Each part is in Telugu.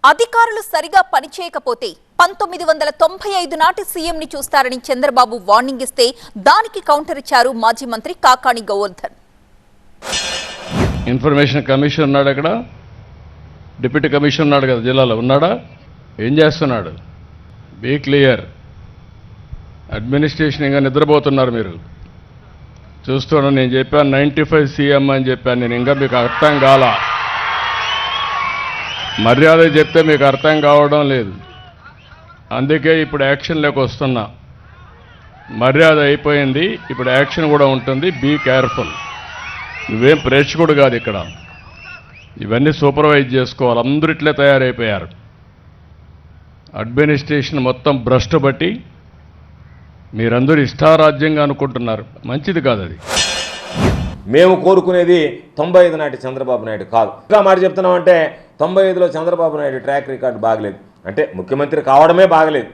అధికారులు సరిగా పనిచేయకపోతే 1995 నాటి సీఎంని చూస్తారని చంద్రబాబు వార్నింగ్ ఇస్తే దానికి కౌంటర్ ఇచ్చారు మాజీ మంత్రి కాకాణి గోవర్ధన్. ఇన్ఫర్మేషన్ కమిషన్ ఉన్నాడు, అక్కడ డిప్యూటీ కమిషన్ ఉన్నాడు కదా, జిల్లాలో ఉన్నాడా? ఏం చేస్తున్నాడు? Be clear. అడ్మినిస్ట్రేషన్ ఇంకా నిద్రపోతున్నారు మీరు. చూస్తున్నాను, నేను చెప్పాను 95 సీఎం అని చెప్పాను నేను. ఇంకా మీకు అర్థం కాలా? మర్యాద చెప్తే మీకు అర్థం కావడం లేదు. అందుకే ఇప్పుడు యాక్షన్లోకి వస్తున్నా. మర్యాద అయిపోయింది, ఇప్పుడు యాక్షన్ కూడా ఉంటుంది. Be careful. నువ్వేం ప్రేక్షకుడు కాదు ఇక్కడ. ఇవన్నీ సూపర్వైజ్ చేసుకోవాలి. అందరూ ఇట్లే తయారైపోయారు. అడ్మినిస్ట్రేషన్ మొత్తం భ్రష్టు బట్టి మీరందరూ ఇష్టారాజ్యంగా అనుకుంటున్నారు. మంచిది కాదు అది. మేము కోరుకునేది 95 నాటి చంద్రబాబు నాయుడు కాదు. ఇంకా మాట చెప్తున్నామంటే 95లో చంద్రబాబు నాయుడు ట్రాక్ రికార్డు బాగలేదు, అంటే ముఖ్యమంత్రి కావడమే బాగలేదు.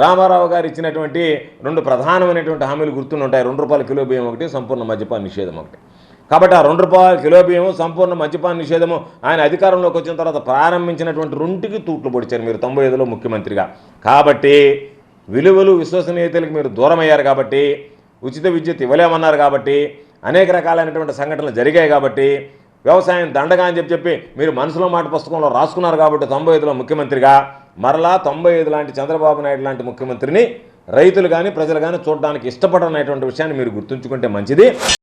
రామారావు గారు ఇచ్చినటువంటి 2 ప్రధానమైనటువంటి హామీలు గుర్తుంటాయి. ₹2 కిలో బియ్యం ఒకటి, సంపూర్ణ మద్యపాన నిషేధం ఒకటి. కాబట్టి ఆ ₹2 కిలో బియ్యము, సంపూర్ణ మద్యపాన నిషేధము ఆయన అధికారంలోకి వచ్చిన తర్వాత ప్రారంభించినటువంటి 2కి తూట్లు పొడిచారు మీరు 95లో ముఖ్యమంత్రిగా. కాబట్టి విలువలు విశ్వసనీయతలకు మీరు దూరం అయ్యారు. కాబట్టి ఉచిత విద్యుత్ ఇవ్వలేమన్నారు. కాబట్టి అనేక రకాలైనటువంటి సంఘటనలు జరిగాయి. కాబట్టి వ్యవసాయం దండగా అని చెప్పి మీరు మనసులో మాట పుస్తకంలో రాసుకున్నారు. కాబట్టి 95లో ముఖ్యమంత్రిగా మరలా 95 లాంటి చంద్రబాబు నాయుడు లాంటి ముఖ్యమంత్రిని రైతులు కానీ ప్రజలు కానీ చూడడానికి ఇష్టపడనటువంటి విషయాన్ని మీరు గుర్తుంచుకుంటే మంచిది.